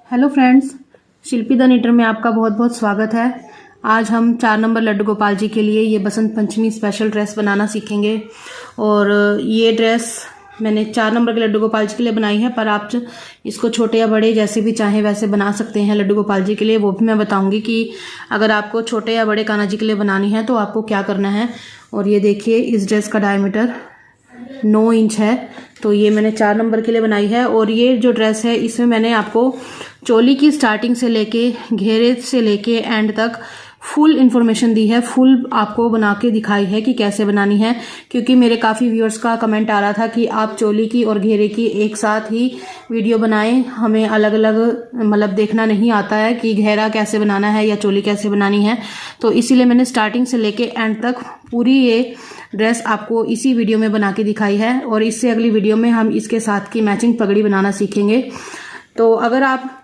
Hello friends, Shilpi the knitter में आपका बहुत बहुत स्वागत है। आज हम 4 नंबर लड्डू गोपाल जी के लिए ये बसंत पंचमी स्पेशल ड्रेस बनाना सीखेंगे। और ये ड्रेस मैंने 4 नंबर के लड्डू गोपाल जी के लिए बनाई है, पर आप इसको छोटे या बड़े जैसे भी चाहें वैसे बना सकते हैं लड्डू गोपाल जी के लिए। वो भी मैं बताऊंगी कि अगर आपको छोटे या बड़े कान्हा जी के लिए बनानी है तो आपको क्या करना है। और ये देखिए, इस ड्रेस का डायमीटर 9 इंच है, तो ये मैंने 4 नंबर के लिए बनाई है। और ये जो ड्रेस है इसमें मैंने आपको चोली की स्टार्टिंग से लेके घेरे से लेके एंड तक फुल इन्फॉर्मेशन दी है, फुल आपको बना के दिखाई है कि कैसे बनानी है। क्योंकि मेरे काफ़ी व्यूअर्स का कमेंट आ रहा था कि आप चोली की और घेरे की एक साथ ही वीडियो बनाएं, हमें अलग अलग मतलब देखना नहीं आता है कि घेरा कैसे बनाना है या चोली कैसे बनानी है। तो इसीलिए मैंने स्टार्टिंग से लेके एंड तक पूरी ये ड्रेस आपको इसी वीडियो में बना के दिखाई है। और इससे अगली वीडियो में हम इसके साथ की मैचिंग पगड़ी बनाना सीखेंगे। तो अगर आप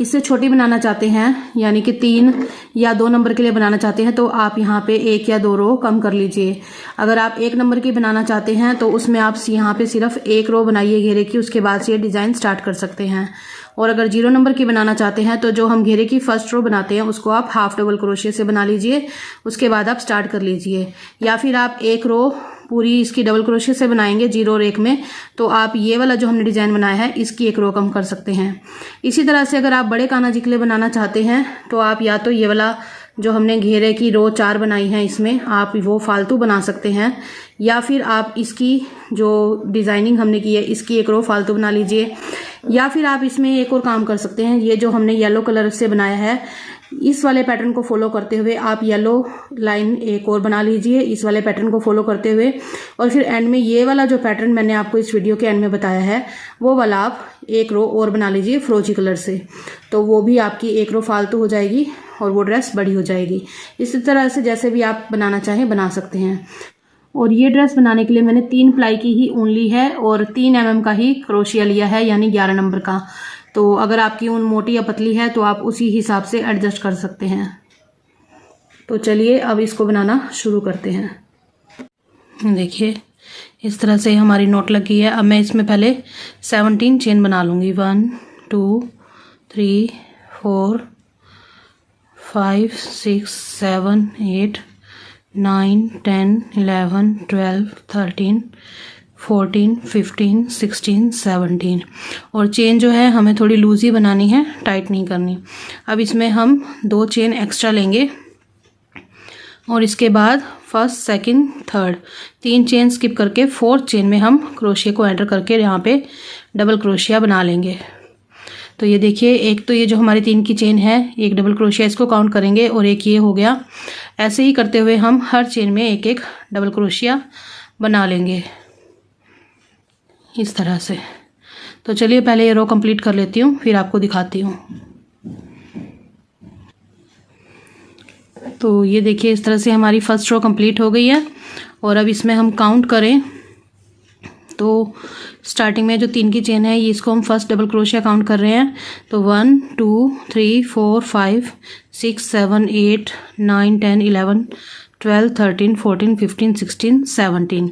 इससे छोटी बनाना चाहते हैं, यानी कि 3 या 2 नंबर के लिए बनाना चाहते हैं, तो आप यहाँ पे 1 या 2 रो कम कर लीजिए। अगर आप 1 नंबर की बनाना चाहते हैं तो उसमें आप यहाँ पे सिर्फ 1 रो बनाइए घेरे की, उसके बाद से ये डिज़ाइन स्टार्ट कर सकते हैं। और अगर 0 नंबर की बनाना चाहते हैं तो जो हम घेरे की फर्स्ट रो बनाते हैं उसको आप हाफ डबल क्रोशिया से बना लीजिए, उसके बाद आप स्टार्ट कर लीजिए। या फिर आप 1 रो पूरी इसकी डबल क्रोशिया से बनाएंगे 0 रेक में, तो आप ये वाला जो हमने डिज़ाइन बनाया है इसकी 1 रो कम कर सकते हैं। इसी तरह से अगर आप बड़े कान्हा जी के लिए बनाना चाहते हैं तो आप या तो ये वाला जो हमने घेरे की रो 4 बनाई है इसमें आप वो फालतू बना सकते हैं, या फिर आप इसकी जो डिज़ाइनिंग हमने की है इसकी 1 रो फालतू बना लीजिए। या फिर आप इसमें एक और काम कर सकते हैं, ये जो हमने येलो कलर से बनाया है इस वाले पैटर्न को फॉलो करते हुए आप येलो लाइन एक और बना लीजिए इस वाले पैटर्न को फॉलो करते हुए। और फिर एंड में ये वाला जो पैटर्न मैंने आपको इस वीडियो के एंड में बताया है वो वाला आप 1 रो और बना लीजिए फ्रोजी कलर से, तो वो भी आपकी 1 रो फालतू हो जाएगी और वो ड्रेस बड़ी हो जाएगी। इसी तरह से जैसे भी आप बनाना चाहें बना सकते हैं। और ये ड्रेस बनाने के लिए मैंने 3 प्लाई की ही ऊन ली है और 3 mm का ही क्रोशिया लिया है, यानी 11 नंबर का। तो अगर आपकी ऊन मोटी या पतली है तो आप उसी हिसाब से एडजस्ट कर सकते हैं। तो चलिए अब इसको बनाना शुरू करते हैं। देखिए, इस तरह से हमारी नोट लगी है। अब मैं इसमें पहले 17 चेन बना लूँगी। 1 2 3 4 5 6 7 8 9 10 11 12 13 14 15 16 17। और चेन जो है हमें थोड़ी लूज ही बनानी है, टाइट नहीं करनी। अब इसमें हम 2 चेन एक्स्ट्रा लेंगे और इसके बाद first second third 3 chain skip करके 4th चेन में हम क्रोशिया को एंटर करके यहाँ पे डबल क्रोशिया बना लेंगे। तो ये देखिए, एक तो ये जो हमारी 3 की चेन है, एक डबल क्रोशिया इसको काउंट करेंगे और एक ये हो गया। ऐसे ही करते हुए हम हर चेन में एक एक डबल क्रोशिया बना लेंगे इस तरह से। तो चलिए पहले ये रो कंप्लीट कर लेती हूँ, फिर आपको दिखाती हूँ। तो ये देखिए, इस तरह से हमारी फर्स्ट रो कंप्लीट हो गई है। और अब इसमें हम काउंट करें तो स्टार्टिंग में जो 3 की चेन है ये इसको हम फर्स्ट डबल क्रोशिया काउंट कर रहे हैं। तो 1 2 3 4 5 6 7 8 9 10 11 12 13 14 15 16 17।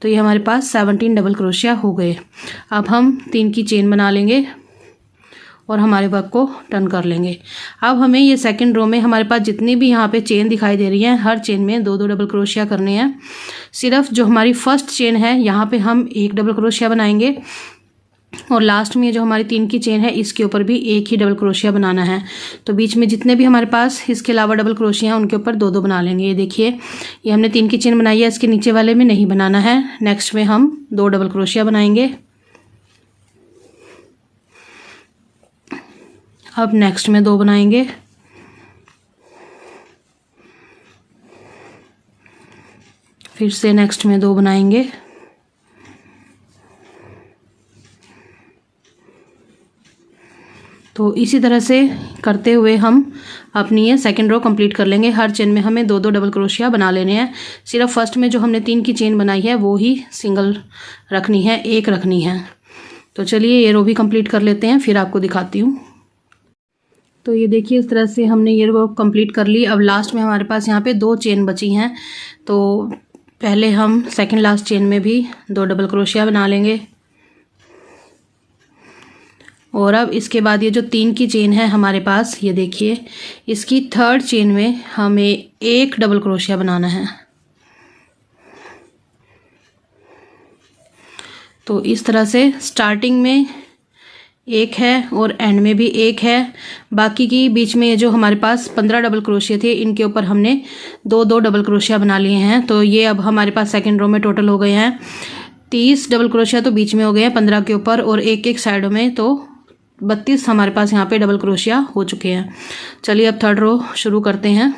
तो ये हमारे पास 17 डबल क्रोशिया हो गए। अब हम 3 की चेन बना लेंगे और हमारे वर्क को टर्न कर लेंगे। अब हमें ये सेकंड रो में हमारे पास जितनी भी यहाँ पे चेन दिखाई दे रही हैं हर चेन में 2-2 डबल क्रोशिया करने हैं। सिर्फ जो हमारी फर्स्ट चेन है यहाँ पे हम 1 डबल क्रोशिया बनाएंगे और लास्ट में जो हमारी 3 की चेन है इसके ऊपर भी 1 ही डबल क्रोशिया बनाना है। तो बीच में जितने भी हमारे पास इसके अलावा डबल क्रोशिया हैं उनके ऊपर 2-2 बना लेंगे। ये देखिए, ये हमने 3 की चेन बनाई है, इसके नीचे वाले में नहीं बनाना है। नेक्स्ट में हम 2 डबल क्रोशिया बनाएंगे। अब नेक्स्ट में 2 बनाएंगे, फिर से नेक्स्ट में 2 बनाएंगे, तो इसी तरह से करते हुए हम अपनी ये सेकंड रो कंप्लीट कर लेंगे। हर चेन में हमें 2-2 डबल क्रोशिया बना लेने हैं। सिर्फ फर्स्ट में जो हमने 3 की चेन बनाई है वो ही सिंगल रखनी है, 1 रखनी है। तो चलिए ये रो भी कंप्लीट कर लेते हैं, फिर आपको दिखाती हूँ। तो ये देखिए, इस तरह से हमने ये रो कंप्लीट कर ली। अब लास्ट में हमारे पास यहाँ पे 2 चेन बची हैं, तो पहले हम सेकंड लास्ट चेन में भी 2 डबल क्रोशिया बना लेंगे और अब इसके बाद ये जो 3 की चेन है हमारे पास, ये देखिए, इसकी 3rd चेन में हमें एक डबल क्रोशिया बनाना है। तो इस तरह से स्टार्टिंग में एक है और एंड में भी एक है। बाकी की बीच में ये जो हमारे पास 15 डबल क्रोशिया थे, इनके ऊपर हमने 2-2 डबल क्रोशिया बना लिए हैं। तो ये अब हमारे पास सेकंड रो में टोटल हो गए हैं 30 डबल क्रोशिया, तो बीच में हो गए हैं 15 के ऊपर, और एक साइडों में तो 32 हमारे पास यहाँ पे डबल क्रोशिया हो चुके हैं। चलिए अब थर्ड रो शुरू करते हैं।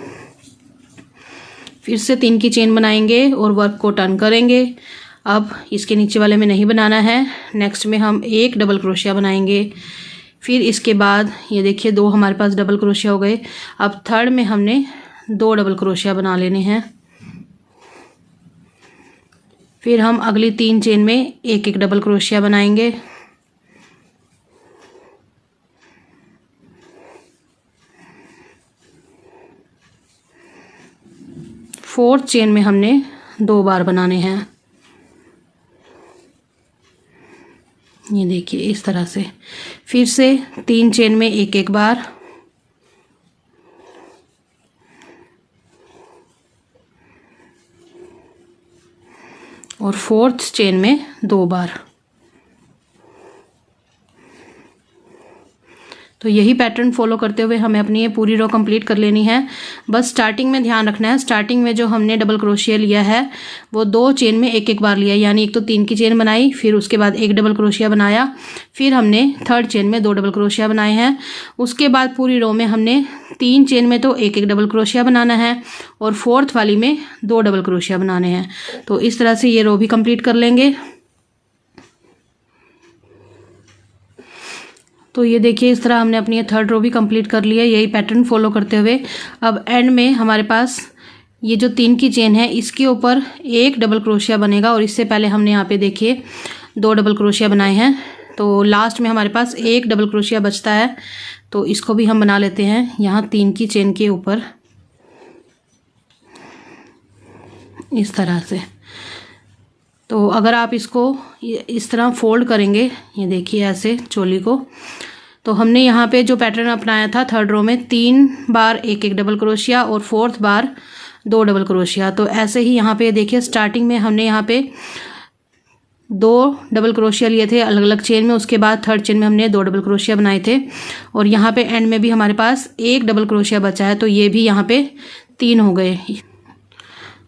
फिर से 3 की चेन बनाएंगे और वर्क को टर्न करेंगे। अब इसके नीचे वाले में नहीं बनाना है, नेक्स्ट में हम एक डबल क्रोशिया बनाएंगे। फिर इसके बाद ये देखिए 2 हमारे पास डबल क्रोशिया हो गए। अब थर्ड में हमने 2 डबल क्रोशिया बना लेने हैं। फिर हम अगली 3 चेन में एक डबल क्रोशिया बनाएंगे। फोर्थ चेन में हमने 2 बार बनाने हैं। ये देखिए इस तरह से। फिर से 3 चेन में एक बार, और फोर्थ चेन में 2 बार। तो यही पैटर्न फॉलो करते हुए हमें अपनी ये पूरी रो कंप्लीट कर लेनी है। बस स्टार्टिंग में ध्यान रखना है, स्टार्टिंग में जो हमने डबल क्रोशिया लिया है वो 2 चेन में एक बार लिया, यानी एक तो 3 की चेन बनाई, फिर उसके बाद एक डबल क्रोशिया बनाया, फिर हमने थर्ड चेन में 2 डबल क्रोशिया बनाए हैं। उसके बाद पूरी रो में हमने 3 चेन में तो एक डबल क्रोशिया बनाना है और फोर्थ वाली में 2 डबल क्रोशिया बनाने हैं। तो इस तरह से ये रो भी कंप्लीट कर लेंगे। तो ये देखिए इस तरह हमने अपनी थर्ड रो भी कंप्लीट कर लिया, यही पैटर्न फॉलो करते हुए। अब एंड में हमारे पास ये जो 3 की चेन है इसके ऊपर एक डबल क्रोशिया बनेगा, और इससे पहले हमने यहाँ पे देखिए 2 डबल क्रोशिया बनाए हैं। तो लास्ट में हमारे पास एक डबल क्रोशिया बचता है, तो इसको भी हम बना लेते हैं यहाँ 3 की चेन के ऊपर इस तरह से। तो अगर आप इसको इस तरह फोल्ड करेंगे, ये देखिए ऐसे चोली को, तो हमने यहाँ पे जो पैटर्न अपनाया था थर्ड रो में 3 बार एक डबल क्रोशिया और फोर्थ बार 2 डबल क्रोशिया। तो ऐसे ही यहाँ पे देखिए स्टार्टिंग में हमने यहाँ पे 2 डबल क्रोशिया लिए थे अलग अलग चेन में, उसके बाद थर्ड चेन में हमने 2 डबल क्रोशिया बनाए थे, और यहाँ पे एंड में भी हमारे पास एक डबल क्रोशिया बचा है, तो ये भी यहाँ पे 3 हो गए।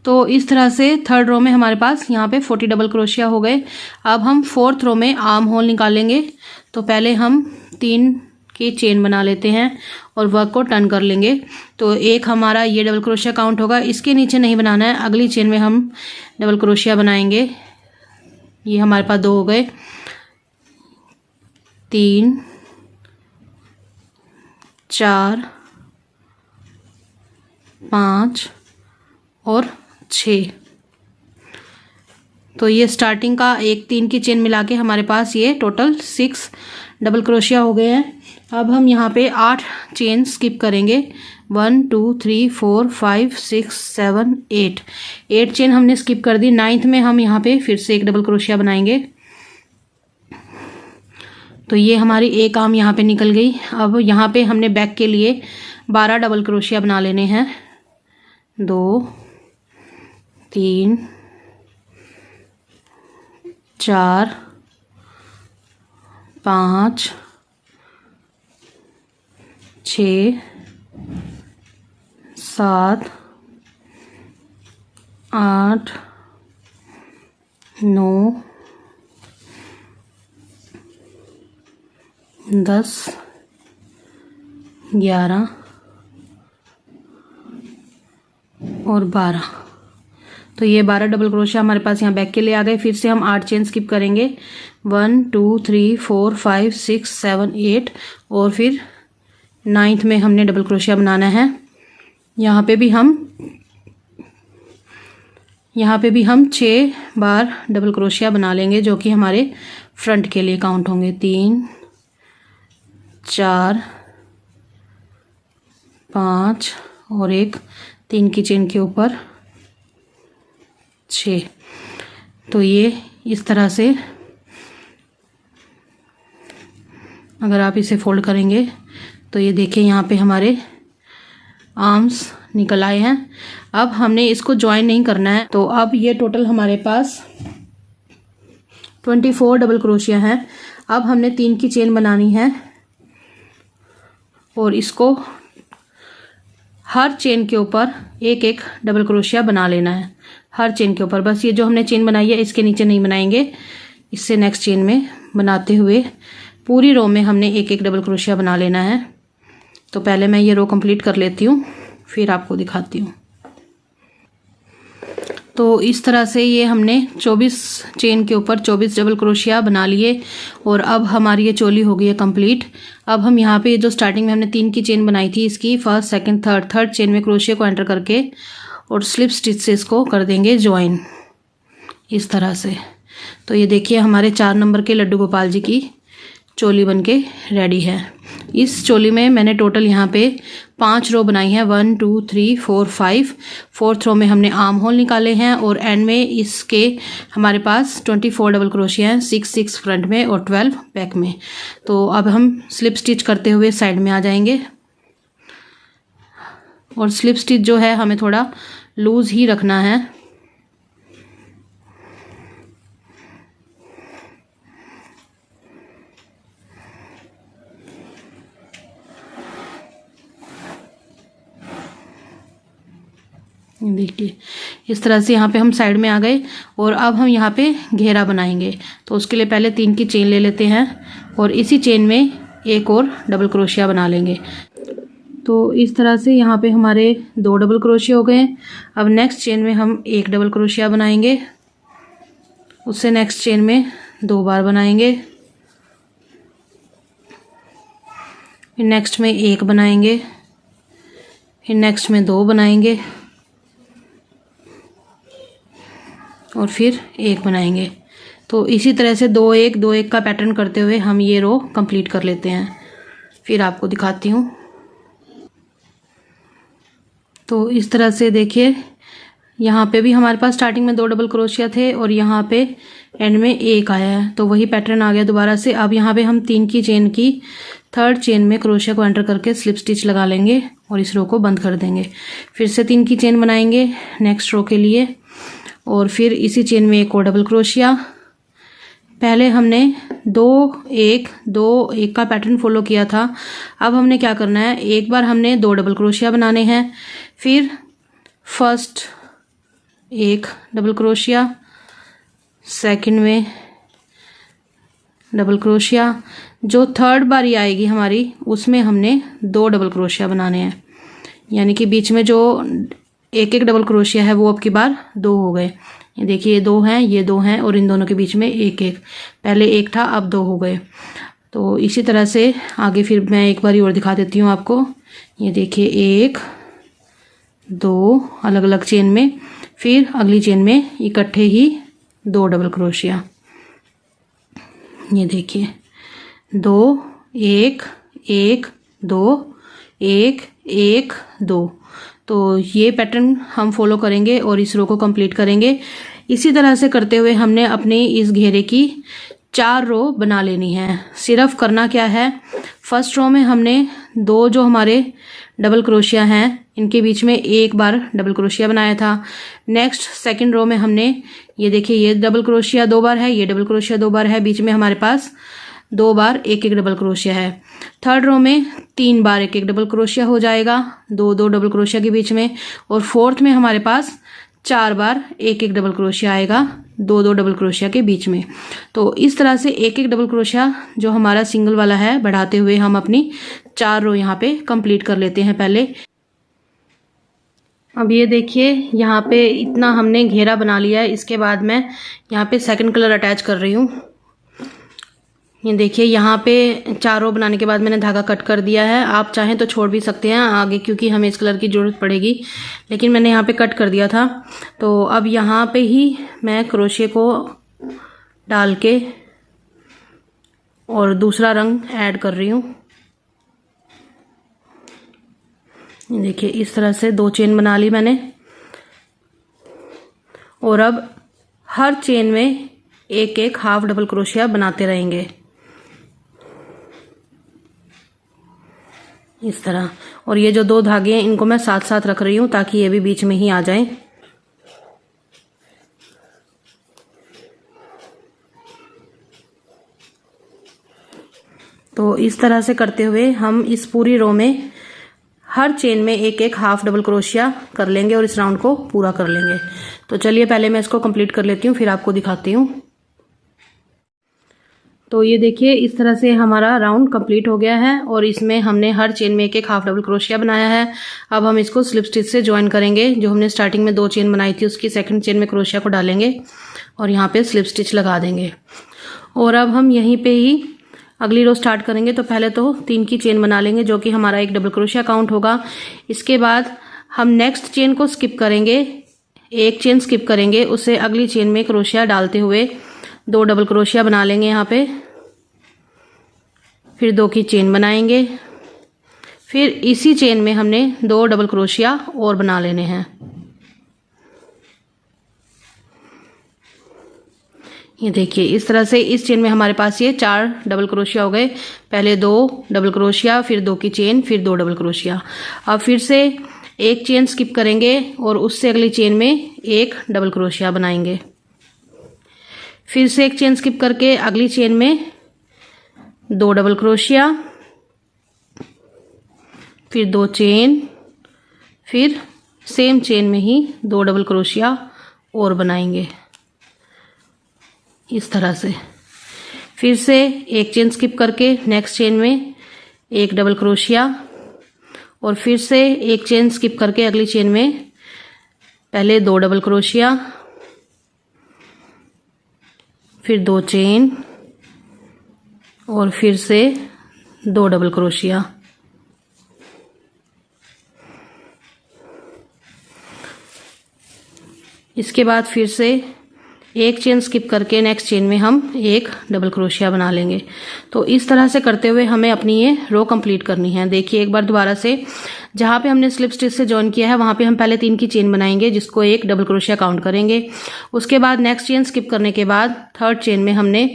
तो इस तरह से थर्ड रो में हमारे पास यहाँ पे 40 डबल क्रोशिया हो गए। अब हम फोर्थ रो में आर्म होल निकालेंगे। तो पहले हम 3 की चेन बना लेते हैं और वर्क को टर्न कर लेंगे। तो एक हमारा ये डबल क्रोशिया काउंट होगा, इसके नीचे नहीं बनाना है, अगली चेन में हम डबल क्रोशिया बनाएंगे। ये हमारे पास 2 हो गए, 3 4 5 और 6। तो ये स्टार्टिंग का एक 3 की चेन मिला के हमारे पास ये टोटल 6 डबल क्रोशिया हो गए हैं। अब हम यहाँ पे 8 चेन स्किप करेंगे, 1 2 3 4 5 6 7 8 चेन हमने स्किप कर दी। 9th में हम यहाँ पे फिर से एक डबल क्रोशिया बनाएंगे। तो ये हमारी एक आर्म यहाँ पे निकल गई। अब यहाँ पे हमने बैक के लिए 12 डबल क्रोशिया बना लेने हैं, 2 3 4 5 6 7 8 9 10 11 और 12। तो ये 12 डबल क्रोशिया हमारे पास यहाँ बैक के लिए आ गए। फिर से हम 8 चेन स्किप करेंगे, 1 2 3 4 5 6 7 8, और फिर 9th में हमने डबल क्रोशिया बनाना है। यहाँ पे भी हम 6 बार डबल क्रोशिया बना लेंगे, जो कि हमारे फ्रंट के लिए काउंट होंगे, 3 4 5 और एक 3 की चेन के ऊपर 6। तो ये इस तरह से अगर आप इसे फोल्ड करेंगे तो ये देखिए यहाँ पे हमारे आर्म्स निकल आए हैं। अब हमने इसको ज्वाइन नहीं करना है। तो अब ये टोटल हमारे पास 24 डबल क्रोशिया है। अब हमने 3 की चेन बनानी है और इसको हर चेन के ऊपर एक एक डबल क्रोशिया बना लेना है। हर चेन के ऊपर, बस ये जो हमने चेन बनाई है इसके नीचे नहीं बनाएंगे, इससे नेक्स्ट चेन में बनाते हुए पूरी रो में हमने एक एक डबल क्रोशिया बना लेना है। तो पहले मैं ये रो कंप्लीट कर लेती हूँ, फिर आपको दिखाती हूँ। तो इस तरह से ये हमने 24 चेन के ऊपर 24 डबल क्रोशिया बना लिए और अब हमारी ये चोली हो गई है कंप्लीट। अब हम यहाँ पे जो स्टार्टिंग में हमने 3 की चेन बनाई थी, इसकी फर्स्ट सेकंड थर्ड चेन में क्रोशिया को एंटर करके और स्लिप स्टिच से इसको कर देंगे ज्वाइन इस तरह से। तो ये देखिए हमारे 4 नंबर के लड्डू गोपाल जी की चोली बनके रेडी है। इस चोली में मैंने टोटल यहाँ पे 5 रो बनाई है, 1 2 3 4 5। 4th रो में हमने आर्म होल निकाले हैं और एंड में इसके हमारे पास 24 डबल क्रोशिया हैं, 6 फ्रंट में और 12 बैक में। तो अब हम स्लिप स्टिच करते हुए साइड में आ जाएंगे और स्लिप स्टिच जो है हमें थोड़ा लूज ही रखना है। देखिए इस तरह से यहाँ पे हम साइड में आ गए और अब हम यहाँ पे घेरा बनाएंगे। तो उसके लिए पहले 3 की चेन ले लेते हैं और इसी चेन में एक और डबल क्रोशिया बना लेंगे। तो इस तरह से यहाँ पे हमारे 2 डबल क्रोशिया हो गए। अब नेक्स्ट चेन में हम एक डबल क्रोशिया बनाएंगे, उससे नेक्स्ट चेन में 2 बार बनाएंगे, फिर नेक्स्ट में 1 बनाएंगे, फिर नेक्स्ट में 2 बनाएंगे और फिर 1 बनाएंगे। तो इसी तरह से 2 1 2 1 का पैटर्न करते हुए हम ये रो कंप्लीट कर लेते हैं, फिर आपको दिखाती हूँ। तो इस तरह से देखिए यहाँ पे भी हमारे पास स्टार्टिंग में 2 डबल क्रोशिया थे और यहाँ पे एंड में 1 आया है, तो वही पैटर्न आ गया दोबारा से। अब यहाँ पे हम 3 की चेन की 3rd चेन में क्रोशिया को एंटर करके स्लिप स्टिच लगा लेंगे और इस रो को बंद कर देंगे। फिर से 3 की चेन बनाएंगे नेक्स्ट रो के लिए और फिर इसी चेन में एक और डबल क्रोशिया। पहले हमने 2 1 2 1 का पैटर्न फॉलो किया था। अब हमने क्या करना है, एक बार हमने 2 डबल क्रोशिया बनाने हैं, फिर फर्स्ट 1 डबल क्रोशिया, सेकंड में डबल क्रोशिया, जो 3rd बारी आएगी हमारी उसमें हमने 2 डबल क्रोशिया बनाने हैं। यानी कि बीच में जो एक एक डबल क्रोशिया है वो अब की बार 2 हो गए। ये देखिए ये 2 हैं, ये 2 हैं और इन दोनों के बीच में एक एक, पहले 1 था अब 2 हो गए। तो इसी तरह से आगे फिर मैं एक बार और दिखा देती हूँ आपको। ये देखिए 1 2 अलग अलग चेन में, फिर अगली चेन में इकट्ठे ही 2 डबल क्रोशिया। ये देखिए 2 1 1 2 1 1 2। तो ये पैटर्न हम फॉलो करेंगे और इस रो को कंप्लीट करेंगे। इसी तरह से करते हुए हमने अपने इस घेरे की 4 रो बना लेनी है। सिर्फ करना क्या है, फर्स्ट रो में हमने 2 जो हमारे डबल क्रोशिया हैं इनके बीच में 1 बार डबल क्रोशिया बनाया था। नेक्स्ट सेकंड रो में हमने ये देखिए ये डबल क्रोशिया 2 बार है, ये डबल क्रोशिया 2 बार है, बीच में हमारे पास 2 बार एक एक डबल क्रोशिया है। 3rd रो में 3 बार एक एक डबल क्रोशिया हो जाएगा 2 2 डबल क्रोशिया के बीच में, और 4th में हमारे पास 4 बार एक एक डबल क्रोशिया आएगा 2 2 डबल क्रोशिया के बीच में। तो इस तरह से एक एक डबल क्रोशिया जो हमारा सिंगल वाला है बढ़ाते हुए हम अपनी 4 रो यहाँ पे कंप्लीट कर लेते हैं पहले। अब ये देखिए यहाँ पे इतना हमने घेरा बना लिया है। इसके बाद मैं यहाँ पे सेकंड कलर अटैच कर रही हूँ। ये देखिए यहाँ पे 4 रो बनाने के बाद मैंने धागा कट कर दिया है। आप चाहें तो छोड़ भी सकते हैं आगे, क्योंकि हमें इस कलर की ज़रूरत पड़ेगी, लेकिन मैंने यहाँ पे कट कर दिया था। तो अब यहाँ पे ही मैं क्रोशिया को डाल के और दूसरा रंग ऐड कर रही हूँ। देखिए इस तरह से 2 चेन बना ली मैंने और अब हर चेन में एक एक हाफ डबल क्रोशिया बनाते रहेंगे। इस तरह। और ये जो 2 धागे हैं इनको मैं साथ साथ रख रही हूँ ताकि ये भी बीच में ही आ जाए। तो इस तरह से करते हुए हम इस पूरी रो में हर चेन में एक एक हाफ डबल क्रोशिया कर लेंगे और इस राउंड को पूरा कर लेंगे। तो चलिए पहले मैं इसको कंप्लीट कर लेती हूँ, फिर आपको दिखाती हूँ। तो ये देखिए इस तरह से हमारा राउंड कंप्लीट हो गया है और इसमें हमने हर चेन में एक एक हाफ डबल क्रोशिया बनाया है। अब हम इसको स्लिप स्टिच से ज्वाइन करेंगे। जो हमने स्टार्टिंग में 2 चेन बनाई थी उसकी सेकंड चेन में क्रोशिया को डालेंगे और यहाँ पे स्लिप स्टिच लगा देंगे। और अब हम यहीं पे ही अगली रो स्टार्ट करेंगे। तो पहले तो 3 की चेन बना लेंगे जो कि हमारा एक डबल क्रोशिया काउंट होगा। इसके बाद हम नेक्स्ट चेन को स्किप करेंगे, एक चेन स्किप करेंगे, उससे अगली चेन में क्रोशिया डालते हुए 2 डबल क्रोशिया बना लेंगे यहाँ पे। फिर 2 की चेन बनाएंगे, फिर इसी चेन में हमने 2 डबल क्रोशिया और बना लेने हैं। ये देखिए इस तरह से इस चेन में हमारे पास ये 4 डबल क्रोशिया हो गए। पहले 2 डबल क्रोशिया, फिर 2 की चेन, फिर 2 डबल क्रोशिया। अब फिर से एक चेन स्किप करेंगे और उससे अगली चेन में 1 डबल क्रोशिया बनाएंगे। फिर से एक चेन स्किप करके अगली चेन में 2 डबल क्रोशिया, फिर 2 चेन, फिर सेम चेन में ही 2 डबल क्रोशिया और बनाएंगे इस तरह से। फिर से एक चेन स्किप करके नेक्स्ट चेन में 1 डबल क्रोशिया और फिर से एक चेन स्किप करके अगली चेन में पहले 2 डबल क्रोशिया, फिर 2 चेन और फिर से 2 डबल क्रोशिया। इसके बाद फिर से एक चेन स्किप करके नेक्स्ट चेन में हम 1 डबल क्रोशिया बना लेंगे। तो इस तरह से करते हुए हमें अपनी ये रो कंप्लीट करनी है। देखिए एक बार दोबारा से जहाँ पे हमने स्लिप स्टिच से जॉइन किया है वहाँ पे हम पहले 3 की चेन बनाएंगे जिसको 1 डबल क्रोशिया काउंट करेंगे। उसके बाद नेक्स्ट चेन स्किप करने के बाद थर्ड चेन में हमने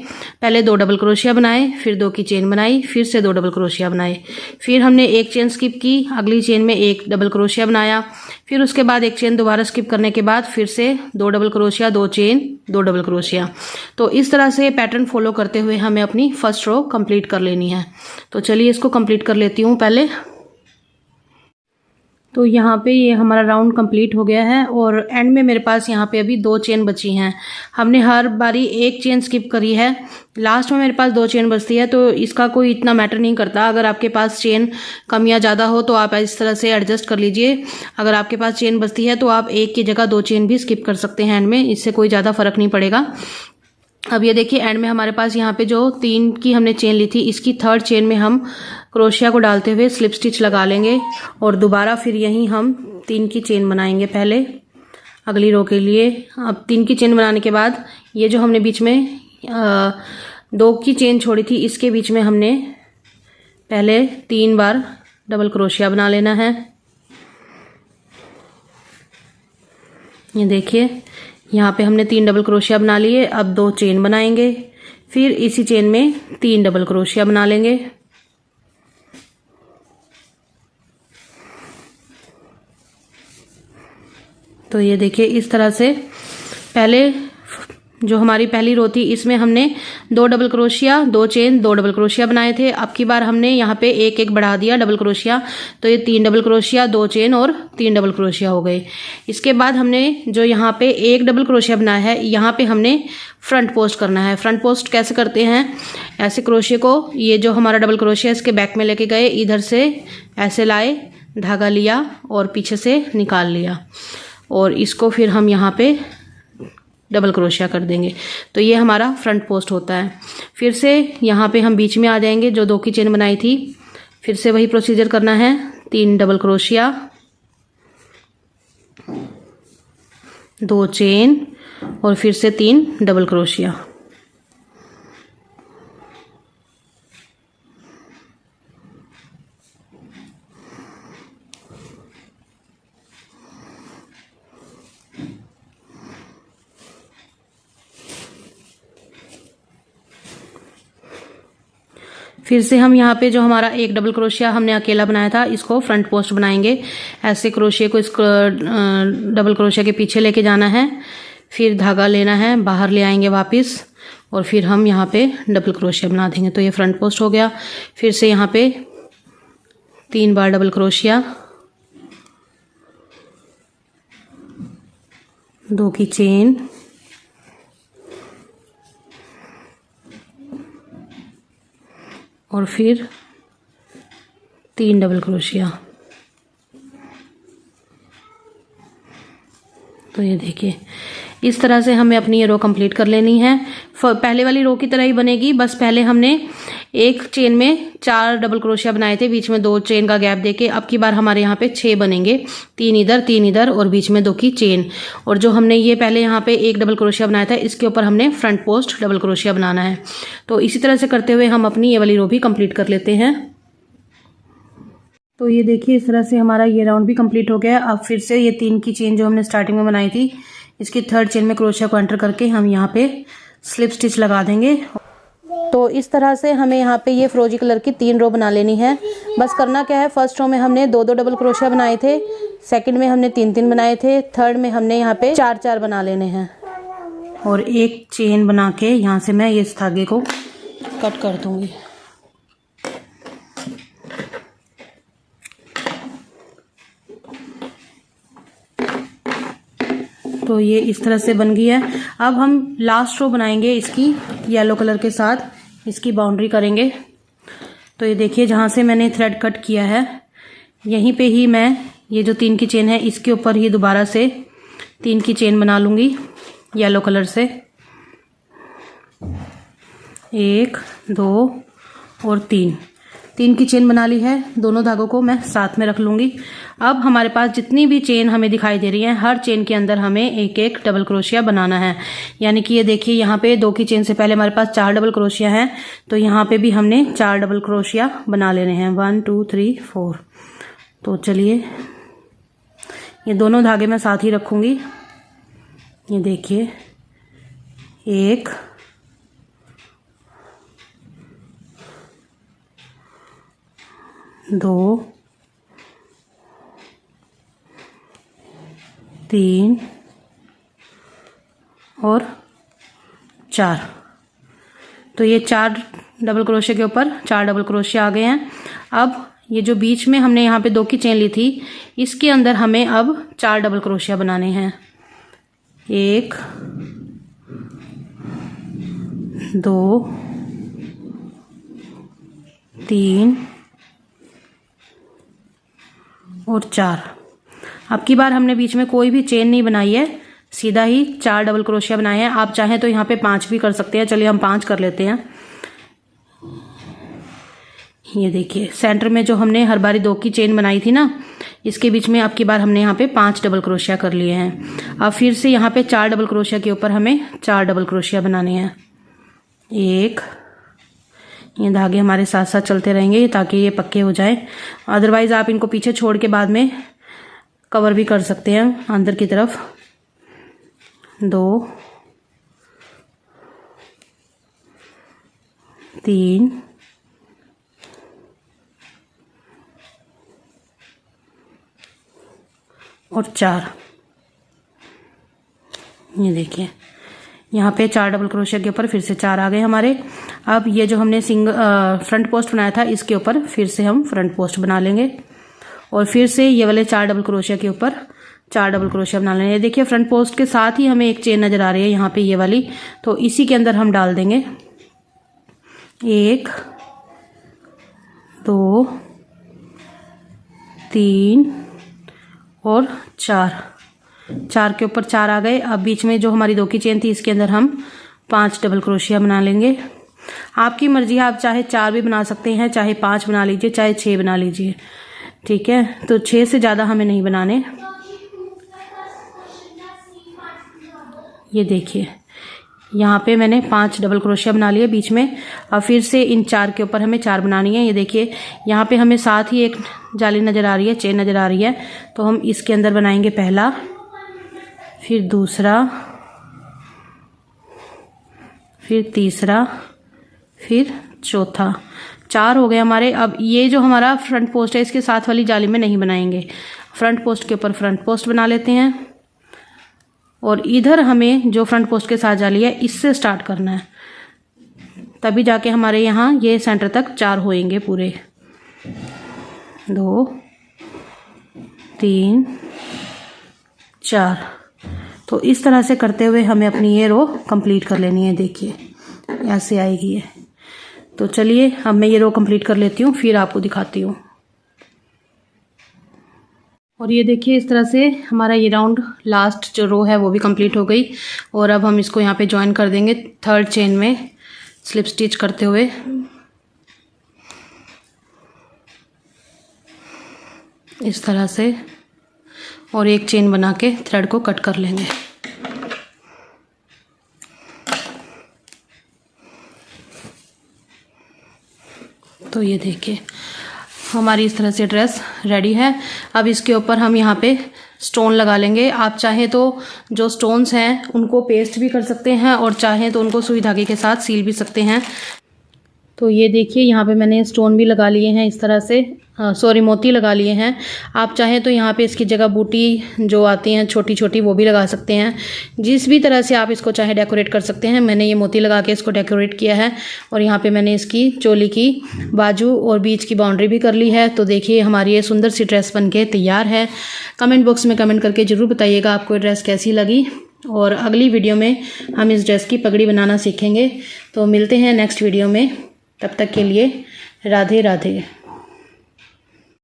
पहले 2 डबल क्रोशिया बनाए, फिर 2 की चेन बनाई, फिर से 2 डबल क्रोशिया बनाए। फिर हमने एक चेन स्किप की, अगली चेन में 1 डबल क्रोशिया बनाया। फिर उसके बाद एक चेन दोबारा स्किप करने के बाद फिर से 2 double crochet, 2 chain, 2 double crochet. तो इस तरह से पैटर्न फॉलो करते हुए हमें अपनी फर्स्ट रो कंप्लीट कर लेनी है। तो चलिए इसको कंप्लीट कर लेती हूँ पहले। तो यहाँ पे ये हमारा राउंड कंप्लीट हो गया है और एंड में मेरे पास यहाँ पे अभी 2 चेन बची हैं। हमने हर बारी एक चेन स्किप करी है, लास्ट में मेरे पास 2 चेन बचती है। तो इसका कोई इतना मैटर नहीं करता। अगर आपके पास चेन कम या ज़्यादा हो तो आप इस तरह से एडजस्ट कर लीजिए। अगर आपके पास चेन बचती है तो आप एक की जगह 2 चेन भी स्किप कर सकते हैं एंड में, इससे कोई ज़्यादा फर्क नहीं पड़ेगा। अब ये देखिए एंड में हमारे पास यहाँ पे जो 3 की हमने चेन ली थी इसकी थर्ड चेन में हम क्रोशिया को डालते हुए स्लिप स्टिच लगा लेंगे और दोबारा फिर यहीं हम 3 की चेन बनाएंगे पहले अगली रो के लिए। अब 3 की चेन बनाने के बाद ये जो हमने बीच में 2 की चेन छोड़ी थी इसके बीच में हमने पहले 3 बार डबल क्रोशिया बना लेना है। ये देखिए यहाँ पे हमने 3 डबल क्रोशिया बना लिए। अब 2 चेन बनाएंगे, फिर इसी चेन में 3 डबल क्रोशिया बना लेंगे। तो ये देखिए इस तरह से पहले जो हमारी पहली रो थी इसमें हमने 2 double crochet, 2 chain, 2 double crochet बनाए थे। अब की बार हमने यहाँ पे एक एक बढ़ा दिया डबल क्रोशिया, तो ये 3 डबल क्रोशिया, 2 चेन और 3 डबल क्रोशिया हो गए। इसके बाद हमने जो यहाँ पे 1 डबल क्रोशिया बनाया है यहाँ पे हमने फ्रंट पोस्ट करना है। फ्रंट पोस्ट कैसे करते हैं, ऐसे क्रोशिया को ये जो हमारा डबल क्रोशिया इसके बैक में लेके गए, इधर से ऐसे लाए, धागा लिया और पीछे से निकाल लिया और इसको फिर हम यहाँ पे डबल क्रोशिया कर देंगे। तो ये हमारा फ्रंट पोस्ट होता है। फिर से यहाँ पे हम बीच में आ जाएंगे, जो 2 की चेन बनाई थी फिर से वही प्रोसीजर करना है। 3 डबल क्रोशिया, 2 चेन और फिर से 3 डबल क्रोशिया। फिर से हम यहाँ पे जो हमारा एक डबल क्रोशिया हमने अकेला बनाया था इसको फ्रंट पोस्ट बनाएंगे। ऐसे क्रोशिया को इस डबल क्रोशिया के पीछे लेके जाना है, फिर धागा लेना है, बाहर ले आएंगे वापस और फिर हम यहाँ पे डबल क्रोशिया बना देंगे। तो ये फ्रंट पोस्ट हो गया। फिर से यहाँ पे 3 बार डबल क्रोशिया, 2 की चेन, और फिर 3 डबल क्रोशिया। तो ये देखिए इस तरह से हमें अपनी ये रो कंप्लीट कर लेनी है। पहले वाली रो की तरह ही बनेगी, बस पहले हमने एक चेन में 4 डबल क्रोशिया बनाए थे, बीच में 2 चेन का गैप देके। अब की बार हमारे यहाँ पे 6 बनेंगे, 3 इधर और बीच में 2 की चेन। और जो हमने ये पहले यहाँ पे एक डबल क्रोशिया बनाया था इसके ऊपर हमने फ्रंट पोस्ट डबल क्रोशिया बनाना है। तो इसी तरह से करते हुए हम अपनी ये वाली रो भी कंप्लीट कर लेते हैं। तो ये देखिए इस तरह से हमारा ये राउंड भी कंप्लीट हो गया। अब फिर से ये 3 की चेन जो हमने स्टार्टिंग में बनाई थी इसकी 3rd चेन में क्रोशिया को एंटर करके हम यहाँ पे स्लिप स्टिच लगा देंगे। तो इस तरह से हमें यहाँ पे ये फिरोजी कलर की 3 रो बना लेनी है। बस करना क्या है, फर्स्ट रो में हमने 2-2 डबल क्रोशिया बनाए थे, सेकंड में हमने 3-3 बनाए थे, थर्ड में हमने यहाँ पे 4-4 बना लेने हैं। और एक चेन बना के यहाँ से मैं इस धागे को कट कर दूंगी। तो ये इस तरह से बन गई है। अब हम लास्ट रो बनाएंगे इसकी येलो कलर के साथ, इसकी बाउंड्री करेंगे। तो ये देखिए जहाँ से मैंने थ्रेड कट किया है यहीं पे ही मैं ये जो 3 की चेन है इसके ऊपर ही दोबारा से 3 की चेन बना लूँगी येलो कलर से। 1, 2 और 3 की चेन बना ली है। दोनों धागों को मैं साथ में रख लूँगी। अब हमारे पास जितनी भी चेन हमें दिखाई दे रही है हर चेन के अंदर हमें एक एक डबल क्रोशिया बनाना है। यानी कि ये देखिए यहाँ पे 2 की चेन से पहले हमारे पास 4 डबल क्रोशिया हैं, तो यहाँ पे भी हमने 4 डबल क्रोशिया बना लेने हैं। 1 2 3 4। तो चलिए ये दोनों धागे मैं साथ ही रखूँगी। ये देखिए 1 2 3 और 4। तो ये 4 डबल क्रोशिया के ऊपर 4 डबल क्रोशिया आ गए हैं। अब ये जो बीच में हमने यहाँ पे 2 की चेन ली थी इसके अंदर हमें अब 4 डबल क्रोशिया बनाने हैं। 1 2 3 और 4। अब की बार हमने बीच में कोई भी चेन नहीं बनाई है, सीधा ही 4 डबल क्रोशिया बनाए हैं। आप चाहें तो यहाँ पे 5 भी कर सकते हैं। चलिए हम 5 कर लेते हैं। ये देखिए सेंटर में जो हमने हर बारी 2 की चेन बनाई थी ना इसके बीच में अब की बार हमने यहाँ पे 5 डबल क्रोशिया कर लिए हैं। अब फिर से यहाँ पे 4 डबल क्रोशिया के ऊपर हमें 4 डबल क्रोशिया बनाने हैं। 1, ये धागे हमारे साथ साथ चलते रहेंगे ताकि ये पक्के हो जाए। अदरवाइज आप इनको पीछे छोड़ के बाद में कवर भी कर सकते हैं अंदर की तरफ। 2 3 और 4। ये देखिए यहाँ पे 4 डबल क्रोशिया के ऊपर फिर से 4 आ गए हमारे। अब ये जो हमने फ्रंट पोस्ट बनाया था इसके ऊपर फिर से हम फ्रंट पोस्ट बना लेंगे और फिर से ये वाले 4 डबल क्रोशिया के ऊपर 4 डबल क्रोशिया बना लेंगे। देखिए फ्रंट पोस्ट के साथ ही हमें एक चेन नजर आ रही है यहाँ पे ये वाली, तो इसी के अंदर हम डाल देंगे। 1 2 3 और 4 के ऊपर 4 आ गए। अब बीच में जो हमारी 2 की चेन थी इसके अंदर हम 5 डबल क्रोशिया बना लेंगे। आपकी मर्जी है, आप चाहे 4 भी बना सकते हैं, चाहे 5 बना लीजिए, चाहे 6 बना लीजिए। ठीक है, तो 6 से ज़्यादा हमें नहीं बनाने। ये देखिए यहाँ पे मैंने 5 डबल क्रोशिया बना लिए बीच में। और फिर से इन 4 के ऊपर हमें 4 बनानी है। ये देखिए यहाँ पे हमें साथ ही एक जाली नज़र आ रही है, चेन नज़र आ रही है, तो हम इसके अंदर बनाएंगे पहला, फिर दूसरा, फिर तीसरा, फिर चौथा। 4 हो गए हमारे। अब ये जो हमारा फ्रंट पोस्ट है इसके साथ वाली जाली में नहीं बनाएंगे, फ्रंट पोस्ट के ऊपर फ्रंट पोस्ट बना लेते हैं और इधर हमें जो फ्रंट पोस्ट के साथ जाली है इससे स्टार्ट करना है, तभी जाके हमारे यहाँ ये सेंटर तक 4 होएंगे पूरे। 2 3 4। तो इस तरह से करते हुए हमें अपनी ये रो कंप्लीट कर लेनी है। देखिए ऐसे आएगी ये। तो चलिए अब मैं ये रो कंप्लीट कर लेती हूँ, फिर आपको दिखाती हूँ। और ये देखिए इस तरह से हमारा ये राउंड लास्ट जो रो है वो भी कंप्लीट हो गई। और अब हम इसको यहाँ पे ज्वाइन कर देंगे 3rd चेन में स्लिप स्टिच करते हुए। इस तरह से और एक चेन बना के थ्रेड को कट कर लेंगे। तो ये देखिए हमारी इस तरह से ड्रेस रेडी है। अब इसके ऊपर हम यहाँ पे स्टोन लगा लेंगे। आप चाहें तो जो स्टोन्स हैं उनको पेस्ट भी कर सकते हैं और चाहें तो उनको सुई धागे के साथ सील भी सकते हैं। तो ये देखिए यहाँ पे मैंने स्टोन भी लगा लिए हैं इस तरह से, सॉरी मोती लगा लिए हैं। आप चाहें तो यहाँ पे इसकी जगह बूटी जो आती हैं छोटी छोटी वो भी लगा सकते हैं। जिस भी तरह से आप इसको चाहे डेकोरेट कर सकते हैं। मैंने ये मोती लगा के इसको डेकोरेट किया है और यहाँ पे मैंने इसकी चोली की बाजू और बीच की बाउंड्री भी कर ली है। तो देखिए हमारी ये सुंदर सी ड्रेस बन के तैयार है। कमेंट बॉक्स में कमेंट करके ज़रूर बताइएगा आपको ये ड्रेस कैसी लगी। और अगली वीडियो में हम इस ड्रेस की पगड़ी बनाना सीखेंगे। तो मिलते हैं नेक्स्ट वीडियो में, तब तक के लिए राधे राधे।